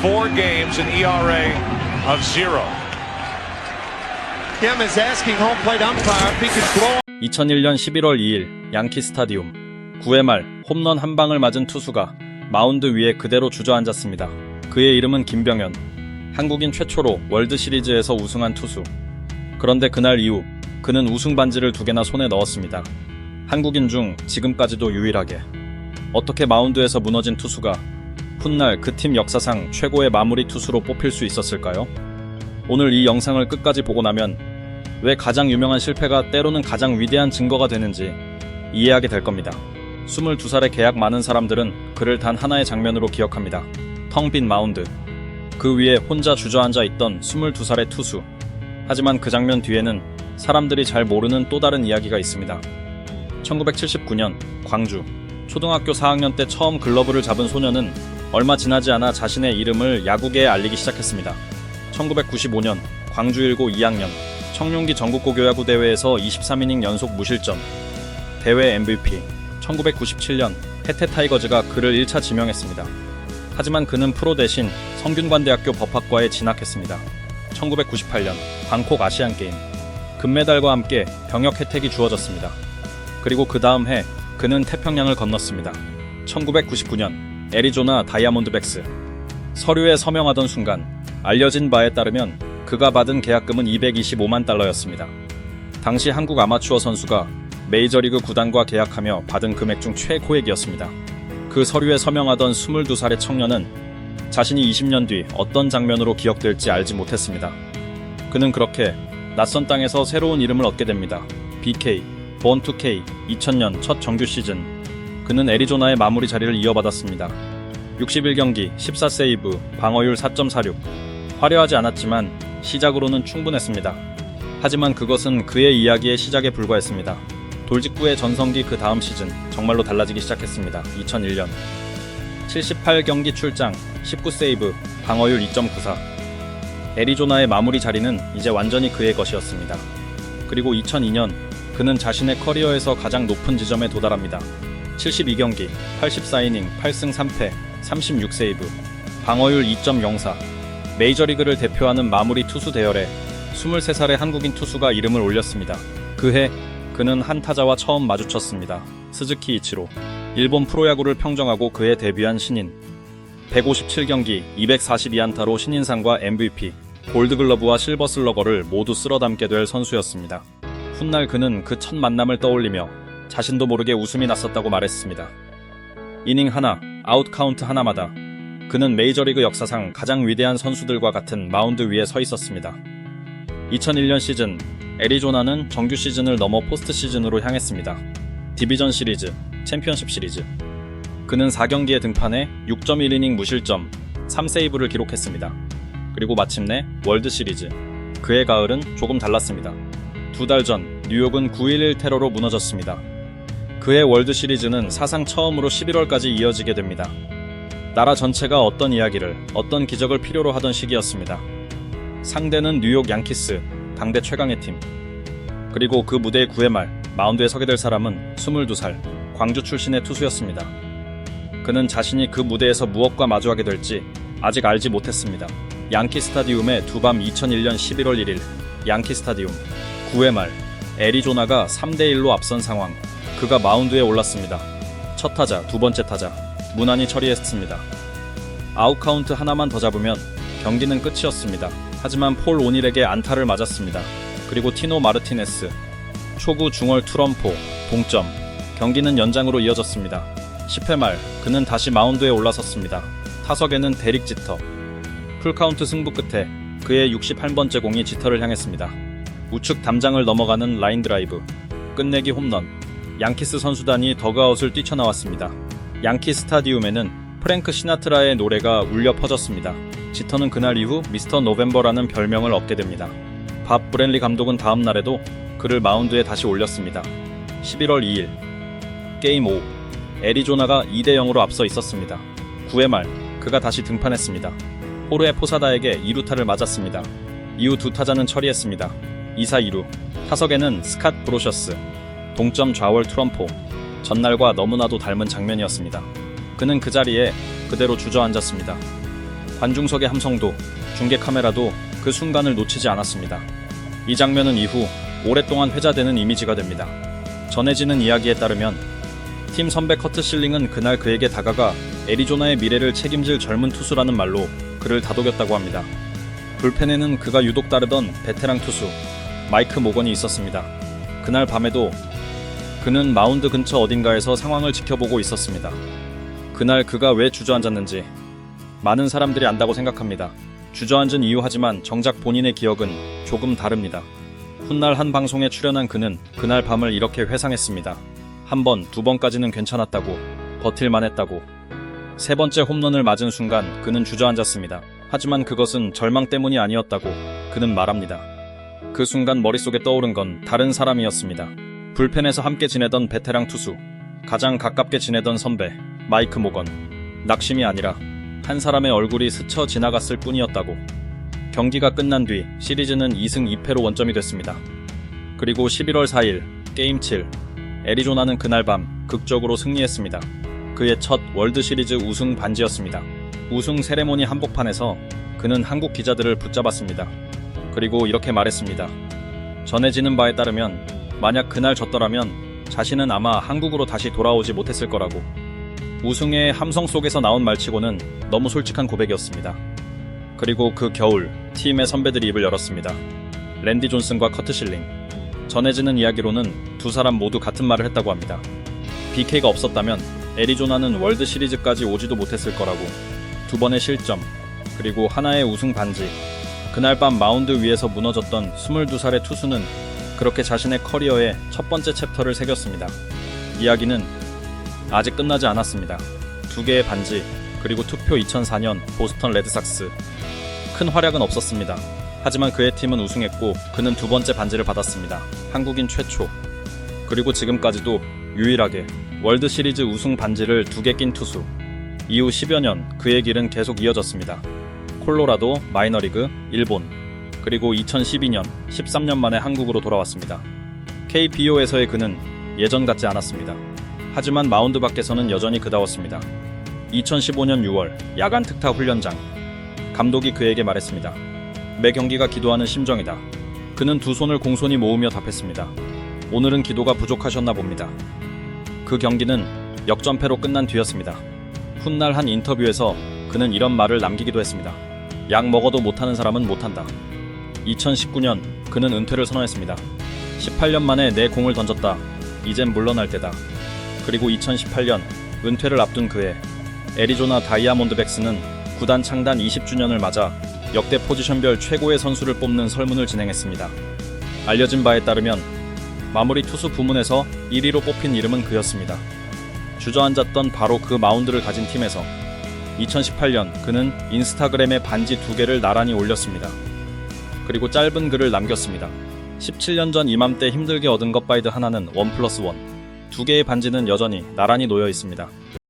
4 games, an ERA of 0. Kim is asking home plate umpire if he can blow. 2001년 11월 2일 양키 스타디움 9회 말 홈런 한 방을 맞은 투수가 마운드 위에 그대로 주저앉았습니다. 그의 이름은 김병현. 한국인 최초로 월드 시리즈에서 우승한 투수. 그런데 그날 이후 그는 우승 반지를 2개나 손에 넣었습니다. 한국인 중 지금까지도 유일하게. 어떻게 마운드에서 무너진 투수가 훗날 그 팀 역사상 최고의 마무리 투수로 뽑힐 수 있었을까요? 오늘 이 영상을 끝까지 보고 나면 왜 가장 유명한 실패가 때로는 가장 위대한 증거가 되는지 이해하게 될 겁니다. 22살에 계약 많은 사람들은 그를 단 하나의 장면으로 기억합니다. 텅 빈 마운드. 그 위에 혼자 주저앉아 있던 22살의 투수. 하지만 그 장면 뒤에는 사람들이 잘 모르는 또 다른 이야기가 있습니다. 1979년 광주. 초등학교 4학년 때 처음 글러브를 잡은 소녀는 얼마 지나지 않아 자신의 이름을 야구계에 알리기 시작했습니다. 1995년 광주 1고 2학년 청룡기 전국고교야구 대회에서 23이닝 연속 무실점. 대회 MVP. 1997년 해태 타이거즈가 그를 1차 지명했습니다. 하지만 그는 프로 대신 성균관대학교 법학과에 진학했습니다. 1998년 방콕 아시안게임. 금메달과 함께 병역 혜택이 주어졌습니다. 그리고 그 다음 해 그는 태평양을 건넜습니다. 1999년 애리조나 다이아몬드백스. 서류에 서명하던 순간 알려진 바에 따르면 그가 받은 계약금은 225만 달러였습니다. 당시 한국 아마추어 선수가 메이저리그 구단과 계약하며 받은 금액 중 최고액이었습니다. 그 서류에 서명하던 22살의 청년은 자신이 20년 뒤 어떤 장면으로 기억될지 알지 못했습니다. 그는 그렇게 낯선 땅에서 새로운 이름을 얻게 됩니다. BK, Born to K. 2000년 첫 정규 시즌. 그는 애리조나의 마무리 자리를 이어받았습니다. 61경기, 14세이브, 방어율 4.46. 화려하지 않았지만 시작으로는 충분했습니다. 하지만 그것은 그의 이야기의 시작에 불과했습니다. 돌직구의 전성기 그 다음 시즌 정말로 달라지기 시작했습니다. 2001년 78경기 출장, 19세이브, 방어율 2.94. 애리조나의 마무리 자리는 이제 완전히 그의 것이었습니다. 그리고 2002년 그는 자신의 커리어에서 가장 높은 지점에 도달합니다. 72경기, 84이닝, 8승 3패, 36세이브, 방어율 2.04. 메이저리그를 대표하는 마무리 투수 대열에 23살의 한국인 투수가 이름을 올렸습니다. 그해 그는 한 타자와 처음 마주쳤습니다. 스즈키 이치로. 일본 프로야구를 평정하고 그의 데뷔한 신인. 157경기, 242안타로 신인상과 MVP, 골드글러브와 실버슬러거를 모두 쓸어담게 될 선수였습니다. 훗날 그는 그 첫 만남을 떠올리며 자신도 모르게 웃음이 났었다고 말했습니다. 이닝 하나, 아웃 카운트 하나마다 그는 메이저리그 역사상 가장 위대한 선수들과 같은 마운드 위에 서 있었습니다. 2001년 시즌, 애리조나는 정규 시즌을 넘어 포스트 시즌으로 향했습니다. 디비전 시리즈, 챔피언십 시리즈. 그는 4경기에 등판해 6.1이닝 무실점, 3세이브를 기록했습니다. 그리고 마침내 월드 시리즈. 그의 가을은 조금 달랐습니다. 2달 전 뉴욕은 9.11 테러로 무너졌습니다. 그의 월드 시리즈는 사상 처음으로 11월까지 이어지게 됩니다. 나라 전체가 어떤 이야기를, 어떤 기적을 필요로 하던 시기였습니다. 상대는 뉴욕 양키스, 당대 최강의 팀. 그리고 그 무대의 9회 말 마운드에 서게 될 사람은 22살, 광주 출신의 투수였습니다. 그는 자신이 그 무대에서 무엇과 마주하게 될지 아직 알지 못했습니다. 양키 스타디움의 두밤 2001년 11월 1일 양키 스타디움 9회 말 애리조나가 3대1로 앞선 상황. 그가 마운드에 올랐습니다. 첫 타자, 두 번째 타자 무난히 처리했습니다. 아웃 카운트 하나만 더 잡으면 경기는 끝이었습니다. 하지만 폴 오닐에게 안타를 맞았습니다. 그리고 티노 마르티네스 초구 중월 투런포 동점. 경기는 연장으로 이어졌습니다. 10회 말 그는 다시 마운드에 올라섰습니다. 타석에는 데릭 지터. 풀카운트 승부 끝에 그의 68번째 공이 지터를 향했습니다. 우측 담장을 넘어가는 라인 드라이브. 끝내기 홈런. 양키스 선수단이 더그아웃을 뛰쳐나왔습니다. 양키 스타디움에는 프랭크 시나트라의 노래가 울려 퍼졌습니다. 지터는 그날 이후 미스터 노벤버라는 별명을 얻게 됩니다. 밥 브랜리 감독은 다음 날에도 그를 마운드에 다시 올렸습니다. 11월 2일 게임 5. 애리조나가 2대0으로 앞서 있었습니다. 9회 말 그가 다시 등판했습니다. 호르헤 포사다에게 2루타를 맞았습니다. 이후 두 타자는 처리했습니다. 2사 2루. 타석에는 스캇 브로셔스. 동점 좌월 트럼포. 전날과 너무나도 닮은 장면이었습니다. 그는 그 자리에 그대로 주저앉았습니다. 관중석의 함성도 중계 카메라도 그 순간을 놓치지 않았습니다. 이 장면은 이후 오랫동안 회자되는 이미지가 됩니다. 전해지는 이야기에 따르면 팀 선배 커트 실링은 그날 그에게 다가가 애리조나의 미래를 책임질 젊은 투수라는 말로 그를 다독였다고 합니다. 불펜에는 그가 유독 따르던 베테랑 투수 마이크 모건이 있었습니다. 그날 밤에도 그는 마운드 근처 어딘가에서 상황을 지켜보고 있었습니다. 그날 그가 왜 주저앉았는지 많은 사람들이 안다고 생각합니다. 주저앉은 이유 하지만 정작 본인의 기억은 조금 다릅니다. 훗날 한 방송에 출연한 그는 그날 밤을 이렇게 회상했습니다. 한 번, 두 번까지는 괜찮았다고, 버틸만 했다고. 세 번째 홈런을 맞은 순간 그는 주저앉았습니다. 하지만 그것은 절망 때문이 아니었다고 그는 말합니다. 그 순간 머릿속에 떠오른 건 다른 사람이었습니다. 불펜에서 함께 지내던 베테랑 투수, 가장 가깝게 지내던 선배, 마이크 모건. 낙심이 아니라 한 사람의 얼굴이 스쳐 지나갔을 뿐이었다고. 경기가 끝난 뒤 시리즈는 2승 2패로 원점이 됐습니다. 그리고 11월 4일 게임 7, 애리조나는 그날 밤 극적으로 승리했습니다. 그의 첫 월드시리즈 우승 반지였습니다. 우승 세레모니 한복판에서 그는 한국 기자들을 붙잡았습니다. 그리고 이렇게 말했습니다. 전해지는 바에 따르면 만약 그날 졌더라면 자신은 아마 한국으로 다시 돌아오지 못했을 거라고. 우승의 함성 속에서 나온 말치고는 너무 솔직한 고백이었습니다. 그리고 그 겨울 팀의 선배들이 입을 열었습니다. 랜디 존슨과 커트 실링. 전해지는 이야기로는 두 사람 모두 같은 말을 했다고 합니다. BK가 없었다면 애리조나는 월드 시리즈까지 오지도 못했을 거라고. 두 번의 실점, 그리고 하나의 우승 반지. 그날 밤 마운드 위에서 무너졌던 22살의 투수는 그렇게 자신의 커리어의 첫 번째 챕터를 새겼습니다. 이야기는 아직 끝나지 않았습니다. 두 개의 반지, 그리고 투표 2004년 보스턴 레드삭스. 큰 활약은 없었습니다. 하지만 그의 팀은 우승했고 그는 두 번째 반지를 받았습니다. 한국인 최초. 그리고 지금까지도 유일하게 월드 시리즈 우승 반지를 두 개 낀 투수. 이후 10여 년 그의 길은 계속 이어졌습니다. 콜로라도, 마이너리그, 일본, 그리고 2012년 13년 만에 한국으로 돌아왔습니다. KBO에서의 그는 예전 같지 않았습니다. 하지만 마운드 밖에서는 여전히 그다웠습니다. 2015년 6월 야간 특타 훈련장. 감독이 그에게 말했습니다. 매 경기가 기도하는 심정이다. 그는 두 손을 공손히 모으며 답했습니다. 오늘은 기도가 부족하셨나 봅니다. 그 경기는 역전패로 끝난 뒤였습니다. 훗날 한 인터뷰에서 그는 이런 말을 남기기도 했습니다. 약 먹어도 못하는 사람은 못한다. 2019년 그는 은퇴를 선언했습니다. 18년 만에 내 공을 던졌다. 이젠 물러날 때다. 그리고 2018년 은퇴를 앞둔 그해 애리조나 다이아몬드백스는 구단 창단 20주년을 맞아 역대 포지션별 최고의 선수를 뽑는 설문을 진행했습니다. 알려진 바에 따르면 마무리 투수 부문에서 1위로 뽑힌 이름은 그였습니다. 주저앉았던 바로 그 마운드를 가진 팀에서 2018년 그는 인스타그램에 반지 2개를 나란히 올렸습니다. 그리고 짧은 글을 남겼습니다. 17년 전 이맘때 힘들게 얻은 것 바이드 하나는 1+1. 2개의 반지는 여전히 나란히 놓여 있습니다.